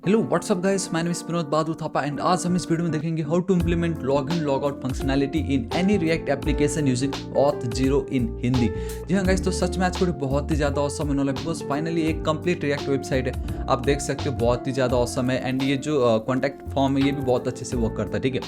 Hello what's up guys, my name is Vinod Badu Thapa and आज हम इस वीडियो में देखेंगे how to implement log in log out functionality in any React application using Auth0 in Hindi. जी हाँ guys, तो सच में आज को बहुत ही ज़्यादा ऑसम होने वाला है बिकॉज फाइनली एक कंप्लीट रिएक्ट वेबसाइट है। आप देख सकते हो बहुत ही ज़्यादा ऑसम है एंड ये जो कॉन्टैक्ट फॉर्म है ये भी बहुत अच्छे से वर्क करता है। ठीक है,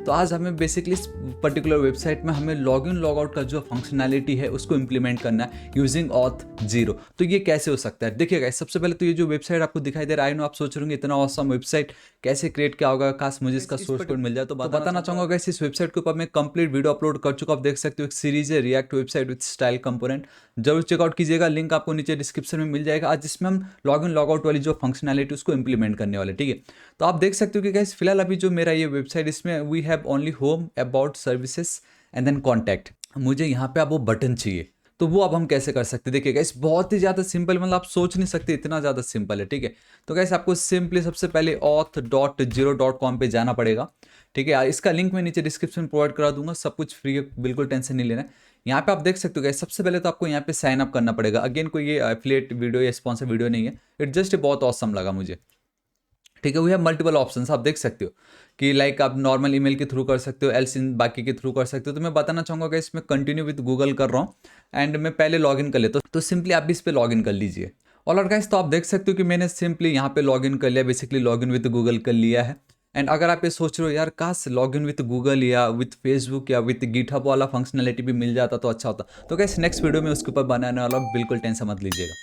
तो आज हमें बेसिकली इस पर्टिकुलर वेबसाइट में हमें लॉग इन लॉग आउट का जो फंक्शनैलिटी है उसको इम्प्लीमेंट करना है यूजिंग Auth0। तो ये कैसे हो सकता है, देखिए गाइस, सबसे पहले तो ये जो वेबसाइट आपको दिखाई दे रहा है, आप सोच रहे होंगे इतना ऑसम वेबसाइट कैसे क्रिएट किया होगा, काश मुझे इसका सोर्स कोड मिल जाए। तो बताना चाहूंगा गाइस, इस वेबसाइट के ऊपर मैं कंप्लीट वीडियो अपलोड कर चुका हूं। आप देख सकते हो एक सीरीज है react website with style component, जरूर चेकआउट कीजिएगा, लिंक आपको नीचे डिस्क्रिप्शन में मिल जाएगा। आज जिसमें हम लॉग इन लॉग आउट वाली जो फंक्शनैलिटी उसको इंप्लीमेंट करने वाले। ठीक है, तो आप देख सकते हो कि गाइस फिलहाल अभी जो मेरा ये वेबसाइट, इसमें we have only home, about, services and then contact. मुझे यहाँ पे अब वो बटन चाहिए, तो वो अब हम कैसे कर सकते हैं। देखिए गाइस, बहुत ही ज़्यादा सिंपल, मतलब आप सोच नहीं सकते इतना ज़्यादा सिंपल है। ठीक है, तो गाइस आपको सिंपली सबसे पहले auth0.com पे जाना पड़ेगा। ठीक है, इसका लिंक मैं नीचे डिस्क्रिप्शन प्रोवाइड करा दूंगा, सब कुछ फ्री है, बिल्कुल टेंशन नहीं लेना है। यहाँ पे आप देख सकते हो गाइस, सबसे पहले तो आपको यहाँ पे साइन अप करना पड़ेगा। अगेन कोई ये एफिलिएट वीडियो या स्पॉन्सर वीडियो नहीं है, इट जस्ट बहुत ऑसम लगा मुझे। ठीक है, वी हैव मल्टीपल ऑप्शंस, आप देख सकते हो कि लाइक आप नॉर्मल ईमेल के थ्रू कर सकते हो, एल्स इन बाकी के थ्रू कर सकते हो। तो मैं बताना चाहूँगा कि इसमें कंटिन्यू विद गूगल कर रहा हूँ एंड मैं पहले लॉगिन कर लेता हूँ। तो सिंपली आप भी इस पर लॉगिन कर लीजिए। ऑलराइट गाइस, तो आप देख सकते हो कि मैंने सिंपली यहाँ पे लॉगिन कर लिया, बेसिकली लॉगिन विद गूगल कर लिया है। एंड अगर आप ये सोच रहे हो यार काश लॉगिन विद गूगल या विद फेसबुक या विद गिटहब वाला फंक्शनैलिटी भी मिल जाता तो अच्छा होता, तो गाइस नेक्स्ट वीडियो में उसके ऊपर बनाने वाला हूं, बिल्कुल टेंशन मत लीजिएगा।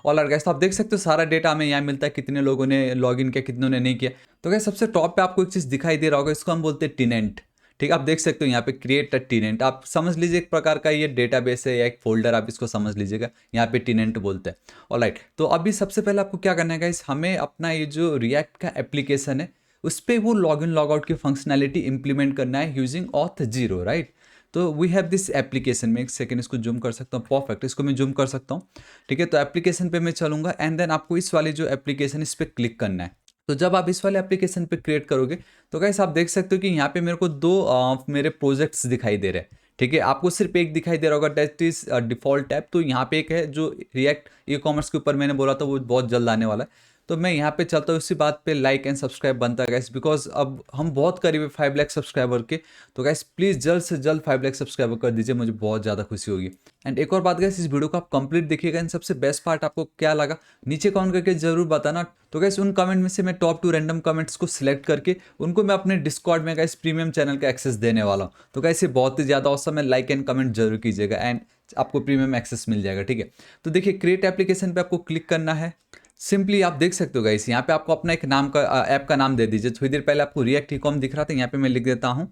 ऑलराइट गाइस, तो आप देख सकते हो सारा डेटा हमें यहाँ मिलता है, कितने लोगों ने लॉगिन किया, कितनों ने नहीं किया। तो गाइस सबसे टॉप पे आपको एक चीज़ दिखाई दे रहा होगा, इसको हम बोलते हैं टेनेंट। ठीक है, आप देख सकते हो यहाँ पे क्रिएट अ टेनेंट, आप समझ लीजिए एक प्रकार का ये डेटाबेस है या एक फोल्डर, आप इसको समझ लीजिएगा, यहाँ पे टेनेंट बोलते हैं। ऑलराइट, तो अभी सबसे पहले आपको क्या करना है गाइस, हमें अपना ये जो रिएक्ट का एप्लीकेशन है उस पर वो लॉग इन लॉग आउट की फंक्शनैलिटी इंप्लीमेंट करना है यूजिंग Auth0, राइट। तो वी हैव दिस एप्लीकेशन में, एक सेकेंड इसको जूम कर सकता हूँ, परफेक्ट, इसको मैं जूम कर सकता हूँ। ठीक है, तो एप्लीकेशन पे मैं चलूंगा एंड देन आपको इस वाली जो एप्लीकेशन इस पर क्लिक करना है। तो जब आप इस वाले एप्लीकेशन पे क्रिएट करोगे तो गाइस आप देख सकते हो कि यहाँ पे मेरे को दो मेरे प्रोजेक्ट्स दिखाई दे रहे हैं। ठीक है, आपको सिर्फ एक दिखाई दे रहा होगा, दैट इज डिफॉल्ट टैब। तो यहाँ पे एक है जो रिएक्ट ई कॉमर्स के ऊपर मैंने बोला था, वो बहुत जल्द आने वाला है। तो मैं यहाँ पे चलता हूँ, उसी बात पे लाइक एंड सब्सक्राइब बनता है गाइस, बिकॉज अब हम बहुत करीब है 5 लाख सब्सक्राइबर के। तो गाइस प्लीज़ जल्द से जल्द 5 लाख सब्सक्राइबर कर दीजिए, मुझे बहुत ज़्यादा खुशी होगी। एंड एक और बात गाइस, इस वीडियो को आप कंप्लीट देखिएगा एंड सबसे बेस्ट पार्ट आपको क्या लगा नीचे कमेंट करके जरूर बताना। तो गाइस उन कमेंट में से मैं टॉप 2 रैंडम कमेंट्स को सिलेक्ट करके उनको मैं अपने डिस्कॉर्ड में गाइस प्रीमियम चैनल का एक्सेस देने वाला हूँ। तो गाइस ये बहुत ही ज़्यादा ऑसम है, लाइक एंड कमेंट जरूर कीजिएगा एंड आपको प्रीमियम एक्सेस मिल जाएगा। ठीक है, तो देखिए क्रिएट एप्लीकेशन पे आपको क्लिक करना है। सिंपली आप देख सकते हो गाइस, यहाँ पे आपको अपना एक नाम का ऐप का नाम दे दीजिए। थोड़ी देर पहले आपको रिएक्ट ई कॉम दिख रहा था, यहाँ पे मैं लिख देता हूँ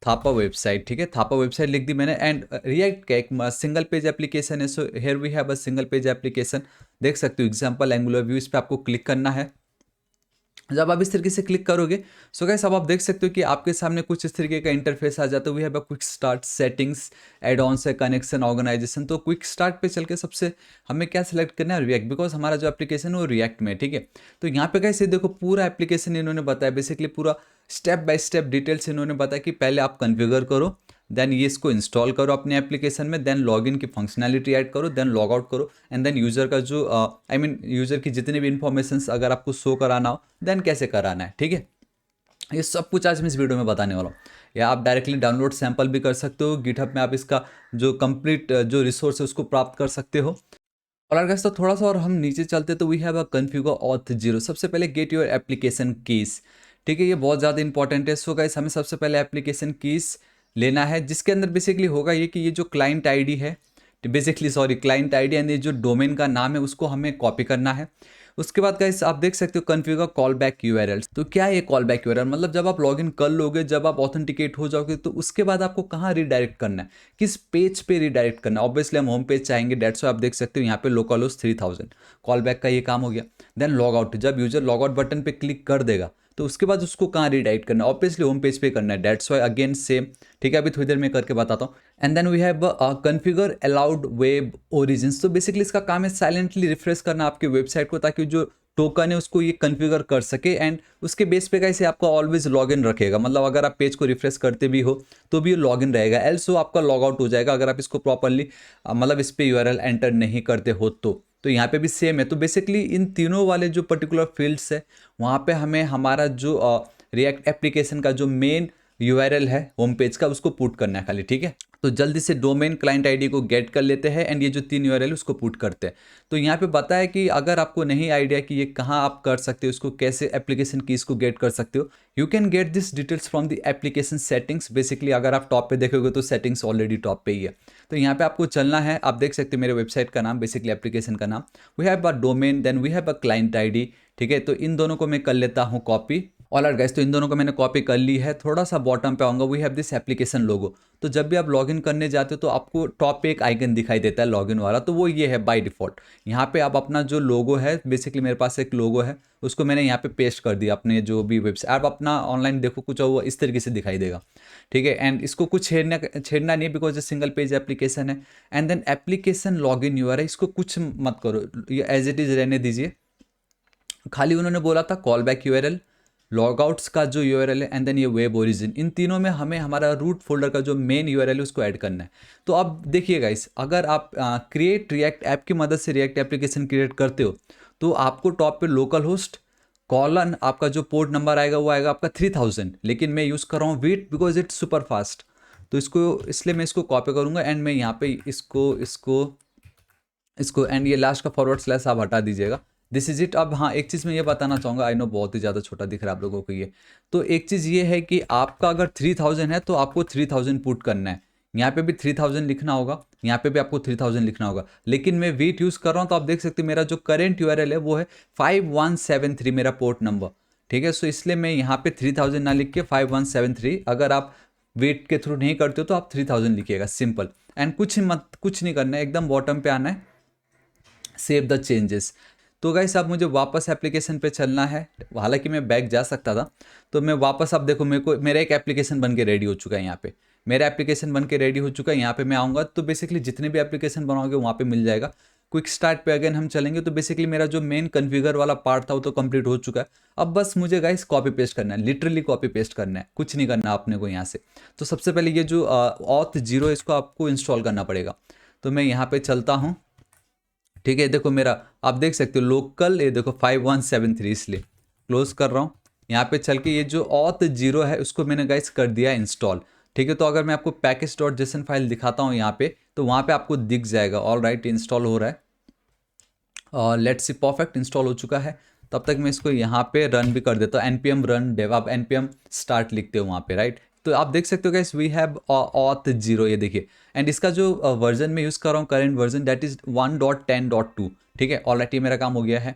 थापा वेबसाइट। ठीक है, थापा वेबसाइट लिख दी मैंने एंड रिएक्ट का एक सिंगल पेज एप्लीकेशन है। So here we have a single page application, देख सकते हो एग्जांपल एंगुलर व्यू, इस पे आपको क्लिक करना है। जब आप इस तरीके से क्लिक करोगे सो गाइस अब आप देख सकते हो कि आपके सामने कुछ इस तरीके का इंटरफेस आ जाता है। We have a quick start, settings, add on से कनेक्शन, ऑर्गेनाइजेशन। तो क्विक स्टार्ट पे चल के सबसे हमें क्या सिलेक्ट करना है, रिएक्ट, बिकॉज हमारा जो एप्लीकेशन है वो रिएक्ट में। ठीक है, तो यहाँ पे गाइस ये देखो पूरा एप्लीकेशन इन्होंने बताया, बेसिकली पूरा स्टेप बाय स्टेप डिटेल्स इन्होंने बताया कि पहले आप कन्फिगर करो, देन ये इसको इंस्टॉल करो अपने एप्लीकेशन में, देन लॉगिन की फंक्शनैलिटी ऐड करो, देन लॉग आउट करो एंड देन यूज़र का जो यूज़र की जितनी भी इंफॉर्मेशन अगर आपको शो कराना हो देन कैसे कराना है। ठीक है, ये सब कुछ आज मैं इस वीडियो में बताने वाला हूँ। या आप डायरेक्टली डाउनलोड सैंपल भी कर सकते हो, गिटहब में आप इसका जो कंप्लीट जो रिसोर्स है उसको प्राप्त कर सकते हो। और अगर तो थोड़ा सा और हम नीचे चलते तो we have a configure Auth0। सबसे पहले गेट योर एप्लीकेशन कीज। ठीक है, ये बहुत ज़्यादा इंपॉर्टेंट है। सो गाइस हमें सबसे पहले एप्लीकेशन कीज लेना है, जिसके अंदर बेसिकली होगा ये कि ये जो क्लाइंट आईडी है, basically sorry client ID and ये जो डोमेन का नाम है उसको हमें कॉपी करना है। उसके बाद गाइस आप देख सकते हो कॉन्फ़िगर कॉल बैक यूआरएल्स। तो क्या है ये कॉल बैक यूआरएल, मतलब जब आप लॉगिन कर लोगे, जब आप ऑथेंटिकेट हो जाओगे तो उसके बाद आपको कहाँ रिडायरेक्ट करना है, किस पेज पे रिडायरेक्ट करना है। ऑब्वियसली हम होम पेज चाहेंगे, डेट्स आप देख सकते हो यहाँ पे लोकल होस्ट 3000, कॉल बैक का ये काम हो गया। देन लॉग आउट, जब यूजर लॉग आउट बटन पे क्लिक कर देगा तो उसके बाद उसको कहाँ रिडायरेक्ट करना है, ऑब्वियसली होम पेज पे करना है, डेट्स वाई अगेन सेम। ठीक है, अभी थोड़ी देर में करके बताता हूँ। And then we have configure allowed web origins. तो बेसिकली इसका काम है साइलेंटली रिफ्रेश करना आपके वेबसाइट को, ताकि जो टोकन है उसको ये कॉन्फ़िगर कर सके एंड उसके बेस पे कैसे आपका ऑलवेज लॉगिन रखेगा। मतलब अगर आप पेज को रिफ्रेश करते भी हो तो भी ये लॉगिन रहेगा, एल्स वो आपका लॉग आउट हो जाएगा अगर आप इसको प्रॉपरली मतलब इस पर यूआरएल एंटर नहीं करते हो तो। तो यहाँ पे भी सेम है। तो बेसिकली इन तीनों वाले जो पर्टिकुलर फील्ड्स है वहाँ पे हमें हमारा जो रिएक्ट एप्लीकेशन का जो मेन यूआरएल है होम पेज का उसको पुट करना है खाली, ठीक है। तो जल्दी से डोमेन क्लाइंट आईडी को गेट कर लेते हैं एंड ये जो 3 यूआरएल उसको पुट करते हैं। तो यहाँ पे बताया कि अगर आपको नहीं आइडिया कि ये कहाँ आप कर सकते हो, इसको कैसे एप्लीकेशन कीज को गेट कर सकते हो, you can get this details from the application settings. Basically अगर आप टॉप पे देखोगे तो सेटिंग्स ऑलरेडी टॉप पे ही है। तो यहाँ पे आपको चलना है, आप देख सकते हो मेरे वेबसाइट का नाम, बेसिकली एप्लीकेशन का नाम, we have a domain then we have a client ID, ठीक है। तो इन दोनों को मैं कर लेता हूँ कॉपी। ऑलराइट गाइस, तो इन दोनों को मैंने कॉपी कर ली है। थोड़ा सा बॉटम पे आऊँगा, वी हैव दिस एप्लीकेशन लोगो। तो जब भी आप लॉगिन करने जाते हो तो आपको टॉप पे एक आइकन दिखाई देता है लॉगिन वाला, तो वो ये है बाय डिफ़ॉल्ट। यहाँ पे आप अपना जो लोगो है, बेसिकली मेरे पास एक लोगो है, उसको मैंने यहाँ पे पेस्ट कर दिया अपने जो भी वेबसाइट। आप अपना ऑनलाइन देखो कुछ वो इस तरीके से दिखाई देगा, ठीक है। एंड इसको कुछ छेड़ना नहीं, बिकॉज ये सिंगल पेज एप्लीकेशन है। And then application login URL, इसको कुछ मत करो, ये एज इट इज़ रहने दीजिए। खाली उन्होंने बोला था कॉल बैक यूआरएल, लॉगआउट्स का जो यूआरएल है एंड देन ये वेब ओरिजिन, इन तीनों में हमें हमारा रूट फोल्डर का जो मेन यूआरएल है उसको ऐड करना है। तो अब देखिएगा इस, अगर आप क्रिएट रिएक्ट ऐप की मदद से रिएक्ट एप्लीकेशन क्रिएट करते हो तो आपको टॉप पे लोकल होस्ट कॉलन आपका जो पोर्ट नंबर आएगा वो आएगा आपका 3000, लेकिन मैं यूज़ कर रहा हूँ wheat because it's super fast. तो इसको इसलिए मैं इसको कॉपी करूँगा एंड मैं यहाँ पे इसको इसको इसको एंड ये लास्ट का फॉरवर्ड स्लैश आप हटा दीजिएगा। This is it. अब हाँ, एक चीज़ मैं ये बताना चाहूँगा, आई नो बहुत ही ज़्यादा छोटा दिख रहा है आप लोगों को ये, तो एक चीज़ ये है कि आपका अगर 3000 है तो आपको 3000 पुट करना है। यहाँ पे भी 3000 लिखना होगा, यहाँ पे भी आपको 3000 लिखना होगा, लेकिन मैं वेट यूज़ कर रहा हूँ तो आप देख सकते हैं मेरा जो करेंट यूआरएल है वो है 5173 मेरा पोर्ट नंबर, ठीक है। सो इसलिए मैं यहाँ पे 3000 ना लिख के 5173, अगर आप वेट के थ्रू नहीं करते हो तो आप 3000 लिखिएगा, सिंपल। एंड कुछ नहीं करना है, एकदम बॉटम पे आना है, सेव द चेंजेस। तो गाइस अब मुझे वापस एप्लीकेशन पे चलना है, हालांकि मैं बैक जा सकता था। तो मैं वापस, अब देखो मेरा एक एप्लीकेशन बन के रेडी हो चुका है। यहाँ पे मेरा एप्लीकेशन बन के रेडी हो चुका है। यहाँ पे मैं आऊँगा तो बेसिकली जितने भी एप्लीकेशन बनाओगे वहाँ पे मिल जाएगा। क्विक स्टार्ट पे अगेन हम चलेंगे तो बेसिकली मेरा जो मेन कन्फिगर वाला पार्ट था वो तो कंप्लीट हो चुका है। अब बस मुझे गाइस कॉपी पेस्ट करना है, लिटरली कॉपी पेस्ट करना है, कुछ नहीं करना आपने को यहाँ से। तो सबसे पहले ये जो Auth0 है इसको आपको इंस्टॉल करना पड़ेगा। तो मैं यहाँ पे चलता हूँ, ठीक है। देखो मेरा, आप देख सकते हो लोकल, ये देखो 5173, इसलिए क्लोज कर रहा हूँ। यहाँ पे चल के ये जो Auth0 है उसको मैंने गाइस कर दिया इंस्टॉल, ठीक है। तो अगर मैं आपको package.json फाइल दिखाता हूँ यहाँ पे, तो वहाँ पे आपको दिख जाएगा। ऑल राइट, इंस्टॉल हो रहा है और लेट्स सी, परफेक्ट इंस्टॉल हो चुका है। तब तक मैं इसको यहाँ पे रन भी कर देता हूँ, npm रन dev, आप npm स्टार्ट लिखते हो वहाँ पे, राइट। तो आप देख सकते हो गाइस वी हैव Auth0, ये देखिए। एंड इसका जो वर्जन में यूज़ कर रहा हूँ करेंट वर्जन दैट इज़ 1.10.2, ठीक है। ऑलरेडी ये मेरा काम हो गया है।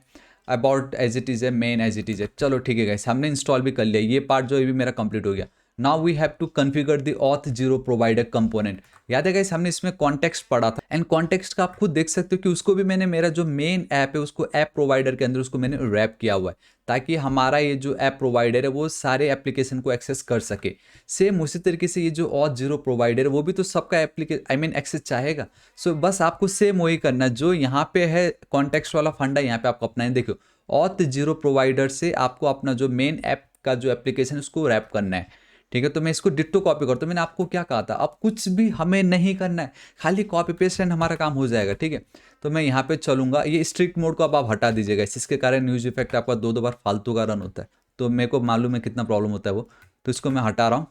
अबाउट एज इट इज़ है, मेन एज इट इज़ है, चलो ठीक है गाइस, हमने इंस्टॉल भी कर लिया, ये पार्ट जो है भी मेरा कंप्लीट हो गया। Now we have to configure the Auth0 provider component. याद है गाइस हमने इसमें कॉन्टेक्स्ट पढ़ा था, एंड कॉन्टेक्स्ट का आप खुद देख सकते हो कि उसको भी मैंने मेरा जो मेन ऐप है उसको ऐप प्रोवाइडर के अंदर उसको मैंने रैप किया हुआ है, ताकि हमारा ये जो ऐप प्रोवाइडर है वो सारे एप्लीकेशन को एक्सेस कर सके। सेम उसी तरीके से ये जो Auth0 प्रोवाइडर है वो भी तो सबका एक्सेस चाहेगा। सो बस आपको सेम वही करना जो यहाँ पे है, कॉन्टेक्स्ट वाला फंडा यहाँ पे आपको अपना है। देखो Auth0 प्रोवाइडर से आपको अपना जो मेन ऐप का जो एप्लीकेशन उसको रैप करना है, ठीक है। तो मैं इसको डिट्टो कॉपी करता हूँ। मैंने आपको क्या कहा था, अब कुछ भी हमें नहीं करना है, खाली कॉपी पेस्ट एंड हमारा काम हो जाएगा, ठीक है। तो मैं यहाँ पे चलूँगा, ये स्ट्रिक्ट मोड को अब आप हटा दीजिएगा, इसके कारण न्यूज़ इफेक्ट आपका दो बार फालतू का रन होता है। तो मेरे को मालूम है कितना प्रॉब्लम होता है वो, तो इसको मैं हटा रहा हूँ।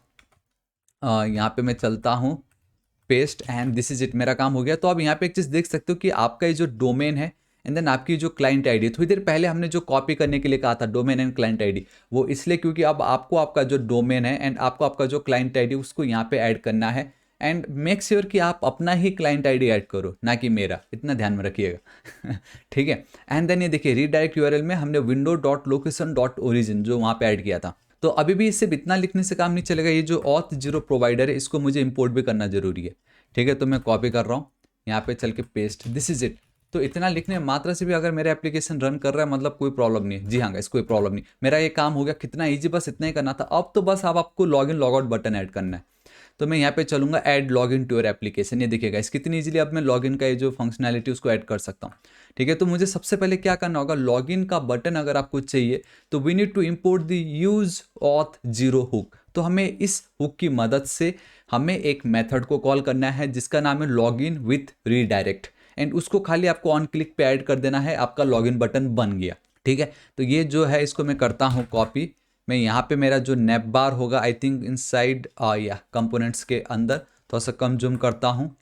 यहाँ पे मैं चलता हूँ, paste and this is it, मेरा काम हो गया। तो अब यहाँ पे एक चीज़ देख सकते हो कि आपका ये जो डोमेन है एंड देन आपकी जो क्लाइंट आईडी, थोड़ी देर पहले हमने जो कॉपी करने के लिए कहा था डोमेन एंड क्लाइंट आईडी, वो इसलिए क्योंकि अब आपको आपका जो डोमेन है एंड आपको आपका जो क्लाइंट आईडी उसको यहाँ पे ऐड करना है। एंड मेक श्योर कि आप अपना ही क्लाइंट आईडी ऐड करो, ना कि मेरा, इतना ध्यान में रखिएगा ठीक है। एंड देन ये देखिए रीडायरेक्ट यूआरएल में हमने window.location.origin जो वहाँ पे ऐड किया था। तो अभी भी सिर्फ इतना लिखने से काम नहीं चलेगा, ये जो Auth0 प्रोवाइडर है इसको मुझे इंपोर्ट भी करना जरूरी है, ठीक है। तो मैं कॉपी कर रहा हूँ, यहाँ पे चल के पेस्ट, दिस इज इट। तो इतना लिखने मात्रा से भी अगर मेरा एप्लीकेशन रन कर रहा है मतलब कोई प्रॉब्लम नहीं है। जी हाँ गाइस, कोई प्रॉब्लम नहीं, मेरा ये काम हो गया, कितना ईजी, बस इतना ही करना था। अब तो बस आपको लॉगिन लॉगआउट बटन ऐड करना है। तो मैं यहाँ पे चलूँगा add login to your application, ये देखिएगा इस कितनी इजीली अब मैं लॉगिन का ये जो फंक्शनैलिटी उसको ऐड कर सकता हूँ, ठीक है। तो मुझे सबसे पहले क्या करना होगा, लॉगिन का बटन अगर आपको चाहिए तो we need to import the use Auth0 hook. तो हमें इस हुक की मदद से हमें एक मेथड को कॉल करना है जिसका नाम है लॉगिन विथ रीडायरेक्ट। एंड उसको खाली आपको ऑन क्लिक पे ऐड कर देना है, आपका लॉगिन बटन बन गया। ठीक है, तो ये जो है इसको मैं करता हूँ कॉपी। मैं यहाँ पे मेरा जो नैप बार होगा आई थिंक इनसाइड या कंपोनेंट्स के अंदर, थोड़ा सा कम जूम करता हूँ,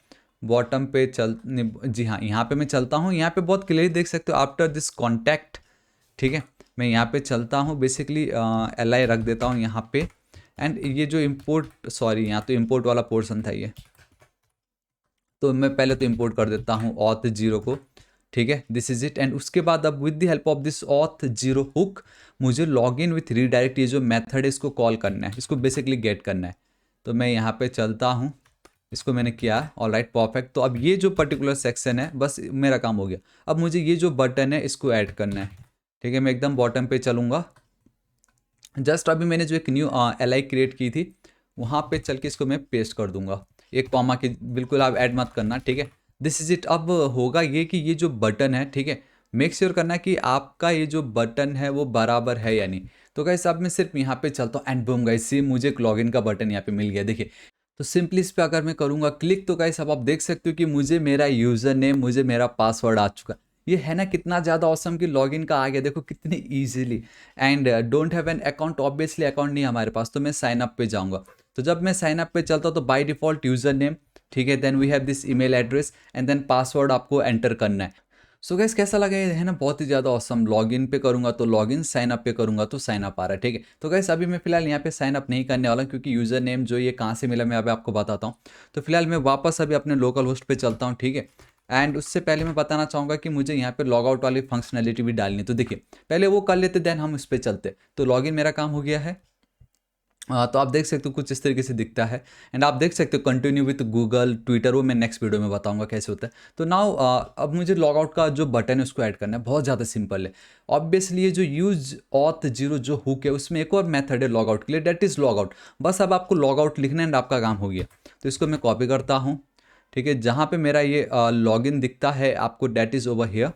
बॉटम पे जी हाँ यहाँ पे मैं चलता हूँ। यहाँ पे बहुत क्लियरली देख सकते हो आफ्टर दिस कॉन्टैक्ट। ठीक है, मैं यहाँ पे चलता हूँ, बेसिकली एल आई रख देता हूँ यहाँ पे। एंड ये जो इम्पोर्ट, सॉरी यहाँ तो इम्पोर्ट वाला पोर्शन था ये, तो मैं पहले तो इम्पोर्ट कर देता हूँ ऑथ जीरो को। ठीक है, दिस इज इट। एंड उसके बाद अब with the help of this auth zero hook मुझे लॉग इन विथ रीडायरेक्ट ये जो मेथड है इसको कॉल करना है, इसको बेसिकली गेट करना है। तो मैं यहाँ पे चलता हूँ, इसको मैंने किया, ऑल राइट परफेक्ट। तो अब ये जो पर्टिकुलर सेक्शन है बस मेरा काम हो गया। अब मुझे ये जो बटन है इसको ऐड करना है। ठीक है, मैं एकदम बॉटम पे चलूँगा। जस्ट अभी मैंने जो एक न्यू एल आई क्रिएट की थी वहाँ पे चल के इसको मैं पेस्ट कर दूंगा, एक कॉमा की बिल्कुल आप ऐड मत करना। ठीक है, दिस इज इट। अब होगा ये कि ये जो बटन है, ठीक है, मेक श्योर करना कि आपका ये जो बटन है वो बराबर है या नहीं। तो गाइस अब मैं सिर्फ यहाँ पे चलता हूँ एंड बूम गाइस, सी मुझे एक लॉगिन का बटन यहाँ पे मिल गया। देखिए, तो सिंपली इस पे अगर मैं करूँगा क्लिक तो गाइस अब आप देख सकते हो कि मुझे मेरा यूज़र नेम, मुझे मेरा पासवर्ड आ चुका। ये है ना कितना ज़्यादा ऑसम कि लॉगिन का आ गया, देखो कितनी easily. And don't have an account, obviously account नहीं है हमारे पास, तो मैं साइन अप पे जाऊँगा। तो जब मैं साइन अप पे चलता हूँ तो बाय डिफ़ॉल्ट यूज़र नेम, ठीक है, then we have this email address and then password आपको एंटर करना है। सो गाइस कैसा लगा ये, है ना बहुत ही ज़्यादा ऑसम। लॉगिन पे करूँगा तो लॉगिन, साइन अप पे करूँगा तो साइन अप आ रहा है। ठीक है, तो गाइस अभी मैं फिलहाल यहाँ पे साइन अप नहीं करने वाला क्योंकि यूज़र नेम जो ये कहाँ से मिला मैं अभी आपको बताता हूँ। तो फिलहाल मैं वापस अभी अपने लोकल होस्ट पे चलता हूँ। ठीक है, एंड उससे पहले मैं बताना चाहूँगा कि मुझे यहाँ पे लॉग आउट वाली फंक्शनैलिटी भी डालनी है। तो देखिए पहले वो कर लेते देन हम उस पर चलते। तो लॉगिन मेरा काम हो गया है। तो आप देख सकते हो कुछ इस तरीके से दिखता है। एंड आप देख सकते हो कंटिन्यू विथ गूगल, ट्विटर, वो मैं नेक्स्ट वीडियो में बताऊंगा कैसे होता है। तो नाउ अब मुझे लॉग आउट का जो बटन है उसको ऐड करना है, बहुत ज़्यादा सिंपल है। ऑब्वियसली ये जो यूज ऑथ जीरो जो हुक है उसमें एक और मेथड है लॉग आउट के लिए, डेट इज़ लॉग आउट। बस अब आपको लॉग आउट लिखना है एंड आपका काम हो गया। तो इसको मैं कॉपी करता हूँ। ठीक है, जहाँ पे मेरा ये लॉगिन दिखता है आपको, डेट इज़ ओवर हियर,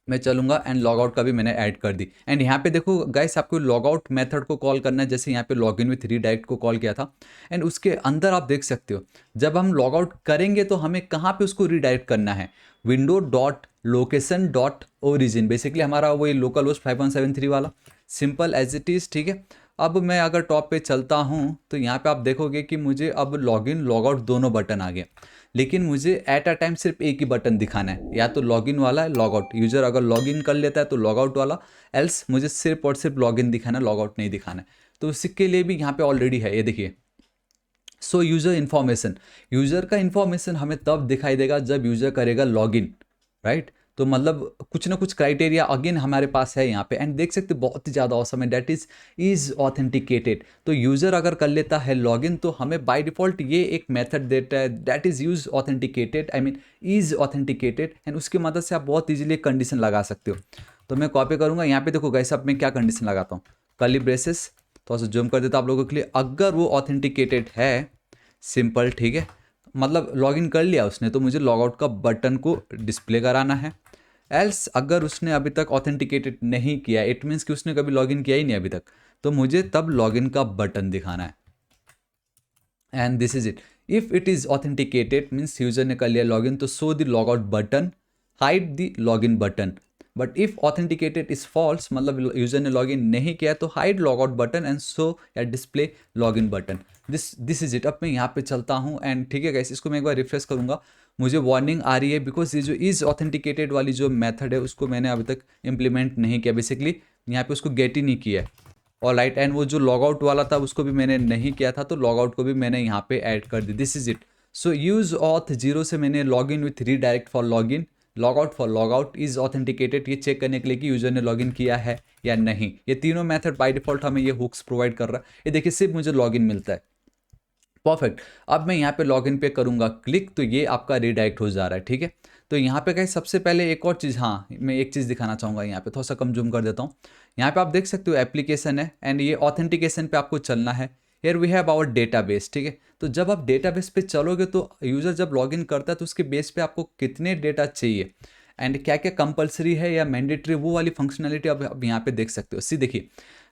मैं चलूंगा एंड लॉग आउट का भी मैंने ऐड कर दी। एंड यहाँ पे देखो गाइस आपको लॉग आउट मेथड को कॉल करना है, जैसे यहाँ पे लॉगिन विथ रीडायरेक्ट को कॉल किया था। एंड उसके अंदर आप देख सकते हो जब हम लॉग आउट करेंगे तो हमें कहाँ पे उसको रीडायरेक्ट करना है, window dot location dot origin, basically हमारा वही लोकल होस्ट 5173 वाला, सिंपल एज इट इज़। ठीक है, अब मैं अगर टॉप पे चलता हूँ तो यहाँ पे आप देखोगे कि मुझे अब लॉगिन लॉग आउट दोनों बटन आ गए, लेकिन मुझे एट अ टाइम सिर्फ एक ही बटन दिखाना है, या तो लॉगिन वाला है, लॉग आउट। यूजर अगर लॉगिन कर लेता है तो लॉग आउट वाला, एल्स मुझे सिर्फ और सिर्फ लॉगिन दिखाना है, लॉग आउट नहीं दिखाना है। तो इसके लिए भी यहाँ पे ऑलरेडी है, ये देखिए। सो यूजर इन्फॉर्मेशन, यूजर का इन्फॉर्मेशन हमें तब दिखाई देगा जब यूजर करेगा लॉगिन, राइट। तो मतलब कुछ ना कुछ क्राइटेरिया अगेन हमारे पास है यहाँ पे। एंड देख सकते हो बहुत ही ज़्यादा औसम है, डेट इज ऑथेंटिकेटेड। तो यूज़र अगर कर लेता है लॉगिन तो हमें बाय डिफ़ॉल्ट ये एक मेथड देता है, that is use authenticated, I mean is authenticated. And उसकी मदद से आप बहुत ईजिली कंडीशन लगा सकते हो। तो मैं कॉपी करूँगा, यहाँ पे देखो गाइस अब मैं क्या कंडीशन लगाता हूँ, कर्ली ब्रेसेस, थोड़ा सा जूम कर देता आप लोगों के लिए। अगर वो ऑथेंटिकेटेड है, सिंपल, ठीक है, मतलब लॉगिन कर लिया उसने, तो मुझे लॉग आउट का बटन को डिस्प्ले कराना है। एल्स अगर उसने अभी तक ऑथेंटिकेटेड नहीं किया, इट मीन्स कि उसने कभी लॉगिन किया ही नहीं अभी तक, तो मुझे तब लॉगिन का बटन दिखाना है। And this is it. If it is authenticated means user ने कर लिया लॉगिन, तो show the log out button, hide the login button. But if authenticated is false, मतलब यूजर ने लॉगिन नहीं किया, तो hide log out button and show या display login button. This is it. अब मैं यहाँ पे चलता हूँ एंड ठीक है गाइस, इसको मैं एक बार रिफ्रेश करूँगा, मुझे वार्निंग आ रही है बिकॉज ये जो इज ऑथेंटिकेटेड वाली जो मेथड है उसको मैंने अभी तक इम्प्लीमेंट नहीं किया, बेसिकली यहाँ पे उसको गेट ही नहीं किया है। और राइट, एंड वो जो लॉग आउट वाला था उसको भी मैंने नहीं किया था, तो लॉग आउट को भी मैंने यहाँ पे ऐड कर दी। This is it. So use auth zero से मैंने log in with redirect for log in, log out for log out, is authenticated, ये चेक करने के लिए कि यूजर ने लॉगिन किया है या नहीं। ये तीनों मेथड बाय डिफॉल्ट हमें ये हुक्स प्रोवाइड कर रहा है। ये देखिए सिर्फ मुझे लॉगिन मिलता है, परफेक्ट। अब मैं यहाँ पे लॉगिन पे करूँगा क्लिक, तो ये आपका रीडायरेक्ट हो जा रहा है। ठीक है, तो यहाँ पे कहीं सबसे पहले एक और चीज़, हाँ मैं एक चीज़ दिखाना चाहूँगा, यहाँ पे थोड़ा सा कम जूम कर देता हूँ। यहाँ पे आप देख सकते हो एप्लीकेशन है एंड ये ऑथेंटिकेशन पे आपको चलना है। Here we have our database. ठीक है, तो जब आप डेटाबेस पे चलोगे तो यूज़र जब लॉगिन करता है तो उसके बेस पे आपको कितने डेटा चाहिए एंड क्या क्या कंपलसरी है या मैंडेटरी, वो वाली फंक्शनैलिटी आप यहाँ पे देख सकते हो। सी देखिए,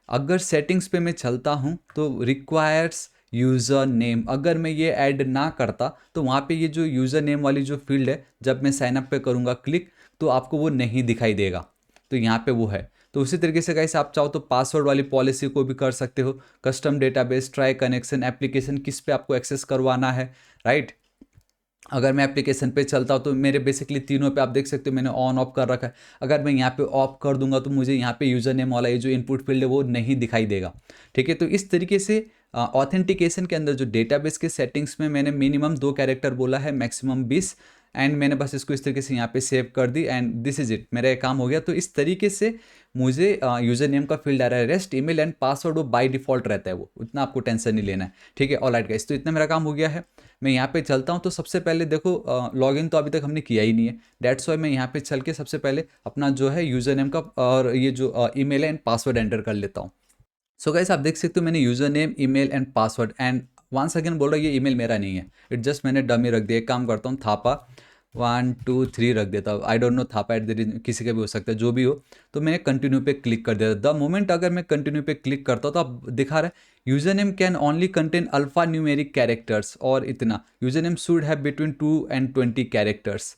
अगर सेटिंग्स पे मैं चलता हूँ तो रिक्वायर्स यूज़र नेम, अगर मैं ये ऐड ना करता तो वहाँ पे ये जो यूज़र नेम वाली जो फील्ड है, जब मैं साइन अप पे करूँगा क्लिक तो आपको वो नहीं दिखाई देगा। तो यहाँ पे वो है। तो उसी तरीके से गाइस आप चाहो तो पासवर्ड वाली पॉलिसी को भी कर सकते हो, custom database, try connection, application किस पे आपको एक्सेस करवाना है, राइट। अगर मैं एप्लीकेशन पे चलता हूँ तो मेरे बेसिकली तीनों पे आप देख सकते हो मैंने ऑन ऑफ कर रखा है। अगर मैं यहाँ पे ऑफ कर दूंगा तो मुझे यहाँ पे यूज़र नेम वाला ये जो इनपुट फील्ड है वो नहीं दिखाई देगा। ठीक है, तो इस तरीके से ऑथेंटिकेशन के अंदर जो डेटाबेस के सेटिंग्स में मैंने मिनिमम 2 कैरेक्टर बोला है, मैक्सिमम 20, एंड मैंने बस इसको इस तरीके से यहाँ पे सेव कर दी एंड दिस इज इट, मेरा ये काम हो गया। तो इस तरीके से मुझे यूज़र नेम का फील्ड आ रहा है, रेस्ट ईमेल एंड पासवर्ड वो बाय डिफ़ॉल्ट रहता है, वो उतना आपको टेंशन नहीं लेना है। ठीक है, ऑलराइट गाइस, तो इतना मेरा काम हो गया है। मैं यहाँ पे चलता हूँ तो सबसे पहले देखो लॉगिन तो अभी तक हमने किया ही नहीं है, डेट्स वाई मैं यहाँ पे चल के सबसे पहले अपना जो है यूज़र नेम का और ये जो ईमेल एंड पासवर्ड एंटर कर लेता हूँ। सो गाइस आप देख सकते हो मैंने user name, email and password, and once again बोल रहा हूँ ये ईमेल मेरा नहीं है, इट जस्ट मैंने डमी रख दिया। एक काम करता हूँ, थापा 123 रख देता हूँ, I don't know, Thapa at the किसी का भी हो सकता है, जो भी हो। तो मैंने कंटिन्यू पे क्लिक कर दिया। द मोमेंट अगर मैं कंटिन्यू पे क्लिक करता हूँ तो अब दिखा रहा है user name can only contain alpha numeric characters, और इतना user name should have between 2 and 20 characters.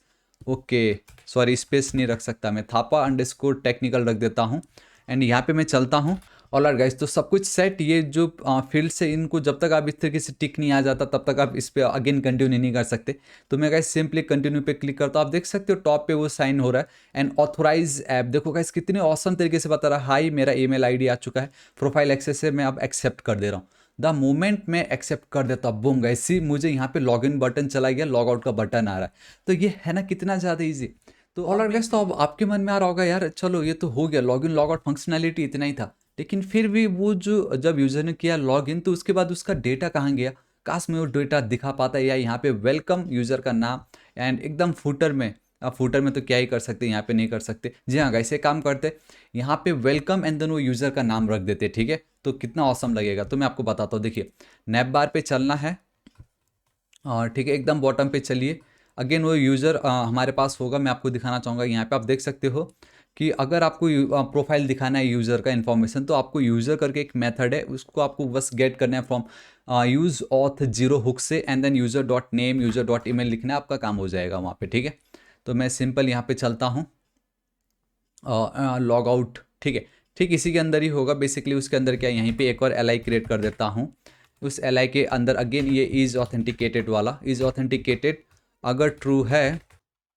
Okay, sorry space नहीं रख सकता मैं, थापा अंडरस्कोर टेक्निकल रख देता हूँ एंड यहाँ पे मैं चलता हूँ। ऑलराइट गाइस, तो सब कुछ सेट। ये जो फील्ड से इनको जब तक आप इस तरीके से टिक नहीं आ जाता तब तक आप इस पर अगेन कंटिन्यू नहीं कर सकते। तो मैं गाइस सिंपली कंटिन्यू पे क्लिक करता हूँ, आप देख सकते हो टॉप पे वो साइन हो रहा है एंड ऑथोराइज ऐप। देखो गाइस कितने औसम तरीके से बता रहा है, हाई मेरा ईमेल आईडी आ चुका है, प्रोफाइल एक्सेस से मैं अब एक्सेप्ट कर दे रहा हूँ। द मोमेंट मैं एक्सेप्ट कर देता हूँ, बूम गाइस, सी मुझे यहाँ पे लॉगिन बटन चला गया, लॉग आउट का बटन आ रहा है। तो ये है ना कितना ज़्यादा ईजी। तो ऑलराइट गाइस, तो अब आपके मन में आ रहा होगा यार चलो ये तो हो गया, लॉगिन लॉग आउट फंक्शनैलिटी इतना ही था, लेकिन फिर भी वो जो जब यूज़र ने किया लॉगिन तो उसके बाद उसका डेटा कहाँ गया, काश में वो डेटा दिखा पाता है। या यहाँ पे वेलकम यूज़र का नाम एंड एकदम फुटर में, अब फुटर में तो क्या ही कर सकते, यहाँ पे नहीं कर सकते। जी हाँ गाइस, ये काम करते, यहाँ पे वेलकम एंड देन वो यूज़र का नाम रख देते। ठीक है, तो कितना औसम लगेगा, तो मैं आपको बताता हूँ। देखिए नैप बार पे चलना है और ठीक है एकदम बॉटम पे चलिए, अगेन वो यूज़र हमारे पास होगा। मैं आपको दिखाना चाहूँगा, यहाँ पे आप देख सकते हो कि अगर आपको प्रोफाइल दिखाना है यूज़र का इन्फॉर्मेशन तो आपको यूज़र करके एक मेथड है, उसको आपको बस गेट करना है फ्रॉम यूज़ ऑथ 0 हुक से and then user dot name, user dot email लिखना है, आपका काम हो जाएगा वहाँ पे। ठीक है, तो मैं सिंपल यहाँ पे चलता हूँ लॉग आउट। ठीक है, ठीक इसी के अंदर ही होगा बेसिकली। उसके अंदर क्या, यहीं पे एक और एल आई क्रिएट कर देता हूँ। उस एल आई के अंदर अगेन ये इज़ ऑथेंटिकेटेड वाला, इज़ ऑथेंटिकेटेड अगर ट्रू है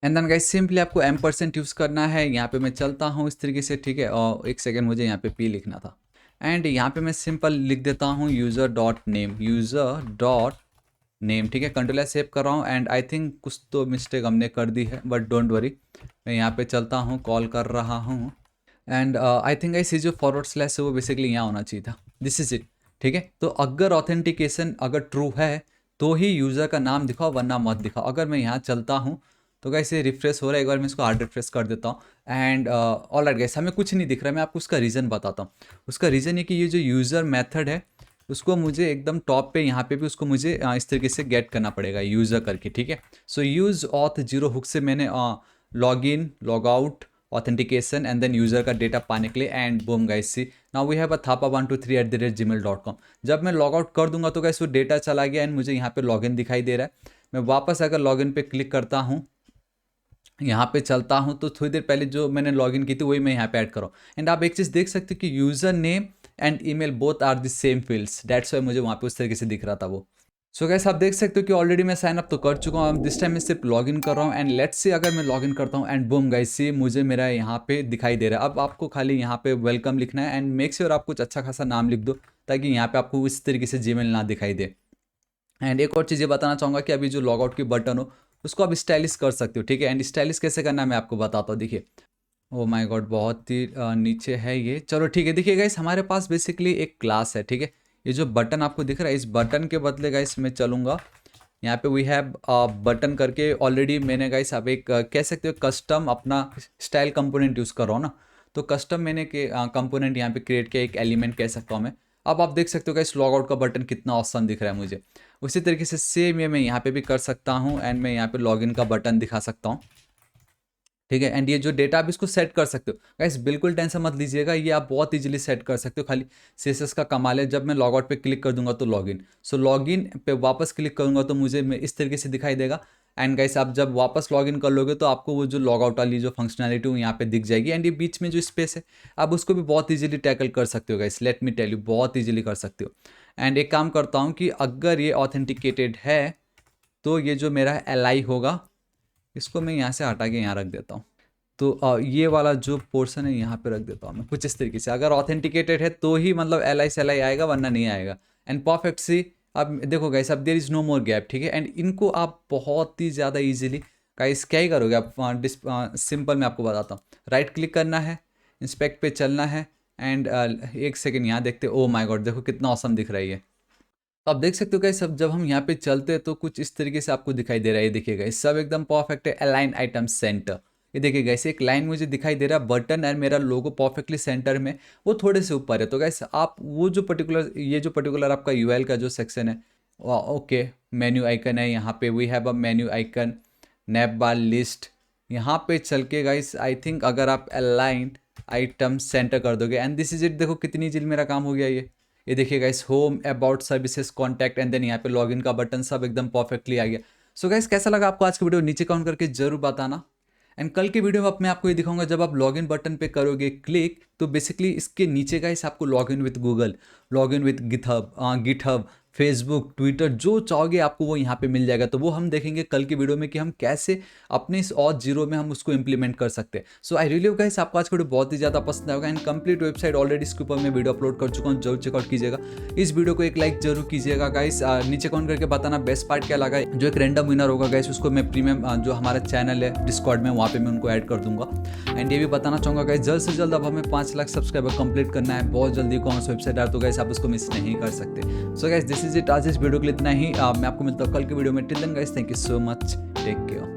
एंड देन गाइस सिंपली आपको M% यूज़ करना है। यहाँ पे मैं चलता हूँ इस तरीके से। ठीक है, और एक सेकेंड मुझे यहाँ पे पी लिखना था एंड यहाँ पे मैं सिंपल लिख देता हूँ user dot name, user dot name. ठीक है, कंट्रोल सेव कर रहा हूँ एंड आई थिंक कुछ तो मिस्टेक हमने कर दी है, बट डोंट वरी। मैं यहाँ पे चलता हूँ, कॉल कर रहा हूँ एंड आई थिंक गाइस ये जो फॉरवर्ड स्लैश है वो बेसिकली यहाँ होना चाहिए था, दिस इज इट। ठीक है, तो अगर ऑथेंटिकेशन अगर ट्रू है तो ही यूज़र का नाम दिखाओ वरना मत दिखाओ। अगर मैं यहाँ चलता हूँ तो गाइस ये रिफ्रेश हो रहा है, एक बार मैं इसको हार्ड रिफ्रेश कर देता हूँ एंड ऑलराइट गाइस हमें कुछ नहीं दिख रहा है। मैं आपको उसका रीज़न बताता हूँ। उसका रीज़न ये कि ये जो यूज़र मेथड है उसको मुझे एकदम टॉप पे यहाँ पे भी उसको मुझे इस तरीके से गेट करना पड़ेगा यूज़र करके। ठीक है, सो यूज़ ऑथ 0 हुक से मैंने log in, log out, authentication and then user का डेटा पाने के लिए and boom guys see now we have a thapa123@gmail.com। जब मैं लॉग आउट कर दूंगा तो गाइस वो डेटा चला गया एंड मुझे यहाँ पे लॉगिन दिखाई दे रहा है। मैं वापस अगर लॉगिन पे क्लिक करता हूँ, यहाँ पे चलता हूँ तो थोड़ी देर पहले जो मैंने लॉगिन की थी वही मैं यहाँ पे ऐड कर रहा हूँ एंड आप एक चीज़ देख सकते हो कि user name and email both are the same fields, that's why मुझे वहाँ पे उस तरीके से दिख रहा था वो। सो गैस आप देख सकते हो कि ऑलरेडी मैं साइन अप तो कर चुका हूँ, दिस टाइम मैं सिर्फ लॉगिन कर रहा हूँ एंड लेट्स सी अगर मैं लॉगिन करता हूँ एंड बूम गाइस सी मुझे मेरा यहाँ पे दिखाई दे रहा है। अब आपको खाली यहाँ पे वेलकम लिखना है एंड मेक श्योर आप कुछ अच्छा खासा नाम लिख दो ताकि यहाँ पे आपको इस तरीके से जीमेल ना दिखाई दे। एंड एक और चीज़ ये बताना चाहूँगा कि अभी जो लॉग आउट की बटन हो उसको आप स्टाइलिश कर सकते हो। ठीक है, एंड स्टाइलिश कैसे करना है मैं आपको बताता हूँ। देखिए ओ माय गॉड बहुत ही नीचे है ये, चलो ठीक है। देखिए गाइस हमारे पास बेसिकली एक क्लास है। ठीक है, ये जो बटन आपको दिख रहा है इस बटन के बदले गाइस मैं चलूँगा यहाँ पे वी हैव बटन करके, ऑलरेडी मैंने गाइस अब एक कह सकते हो कस्टम अपना स्टाइल कंपोनेंट यूज़ कर रहा हूँ ना, तो कस्टम मैंने के कंपोनेंट यहाँ पे क्रिएट किया, एक एलिमेंट कह सकता हूँ मैं। अब आप देख सकते हो गाइस लॉग आउट का बटन कितना ऑसम दिख रहा है मुझे। उसी तरीके से सेम ये मैं यहाँ पे भी कर सकता हूँ एंड मैं यहाँ पे लॉगिन का बटन दिखा सकता हूँ। ठीक है। एंड ये जो डेटा आप इसको सेट कर सकते हो गाइस, बिल्कुल टेंशन मत लीजिएगा, ये आप बहुत इजीली सेट कर सकते हो। खाली सीएसएस का कमाल है, जब मैं लॉग आउट पे क्लिक कर दूंगा तो लॉगिन, सो लॉगिन पे वापस क्लिक करूंगा तो मुझे इस तरीके से दिखाई देगा। एंड गाइस आप जब वापस लॉगिन कर लोगे तो आपको वो जो लॉग आउट वाली जो फंक्शनैलिटी वो यहाँ पे दिख जाएगी। एंड ये बीच में जो स्पेस है आप उसको भी बहुत इजीली टैकल कर सकते हो guys, let me tell you, बहुत इजीली कर सकते हो। एंड एक काम करता हूँ कि अगर ये ऑथेंटिकेटेड है तो ये जो मेरा एल होगा इसको मैं यहाँ से हटा के यहाँ रख देता हूँ। तो ये वाला जो पोर्शन है यहाँ पे रख देता हूँ मैं कुछ इस तरीके से। अगर ऑथेंटिकेटेड है तो ही मतलब एल आई आएगा, वरना नहीं आएगा। एंड परफेक्ट सी अब देखो गाइस, अब there is no more gap, ठीक है। एंड इनको आप बहुत ही ज़्यादा इजीली गाइस क्या ही करोगे आप, सिंपल मैं आपको बताता हूँ। राइट क्लिक करना है, इंस्पेक्ट पे चलना है, एंड एक सेकेंड यहाँ देखते, ओ माय गॉड देखो कितना औसम दिख रही है। तो आप देख सकते हो गाइस, सब जब हम यहाँ पे चलते हैं तो कुछ इस तरीके से आपको दिखाई दे रहा है। ये देखिए गाइस सब एकदम परफेक्ट है, अलाइन आइटम सेंटर। ये देखिए गाइस एक लाइन मुझे दिखाई दे रहा है, बटन और मेरा लोगो परफेक्टली सेंटर में, वो थोड़े से ऊपर है। तो गाइस आप वो जो पर्टिकुलर, ये जो पर्टिकुलर आपका यूएल का जो सेक्शन है, ओके मेन्यू आइकन है यहाँ पे, we have a menu icon, nav bar list, यहाँ पे चल के गाइस आई थिंक अगर आप अलाइन आइटम सेंटर कर दोगे, एंड दिस इज इट। देखो कितनी जल्दी मेरा काम हो गया ये देखिए guys, home, about, services, contact, and then यहाँ पे लॉगिन का बटन सब एकदम परफेक्टली आ गया। सो गाइस कैसा लगा आपको आज की वीडियो, नीचे कमेंट करके जरूर बताना। एंड कल की वीडियो में मैं आपको ये दिखाऊंगा, जब आप लॉगिन बटन पे करोगे क्लिक तो बेसिकली इसके नीचे गाइस आपको login with Google, login with GitHub, Facebook, Twitter, जो चाहोगे आपको वो यहाँ पे मिल जाएगा। तो वो हम देखेंगे कल की वीडियो में कि हम कैसे अपने इस ऑथ जीरो में हम उसको इंप्लीमेंट कर सकते हैं। सो आई रियली होप गाइस आपको आज की वीडियो बहुत ही ज़्यादा पसंद आएगा। एंड कंप्लीट वेबसाइट ऑलरेडी इसके ऊपर मैं वीडियो अपलोड कर चुका हूँ, जरूर चेकआउट कीजिएगा। इस वीडियो को एक लाइक जरूर कीजिएगा गाइस, नीचे कमेंट करके बताना बेस्ट पार्ट क्या लगा। जो एक रैंडम विनर होगा गाइस उसको मैं प्रीमियम जो हमारा चैनल है डिस्कॉर्ड में, वहाँ पे मैं उनको ऐड कर दूंगा। एंड ये भी बताना चाहूँगा गाइस, जल्द से जल्द अब हमें 5 लाख सब्सक्राइबर कंप्लीट करना है, बहुत जल्दी कॉमर्स वेबसाइट है, तो गाइस आप उसको मिस नहीं कर सकते। So guys this is it, आज इस वीडियो के लिए इतना ही। मैं आपको मिलता हूँ कल की वीडियो में। Till then guys thank you so much, take care.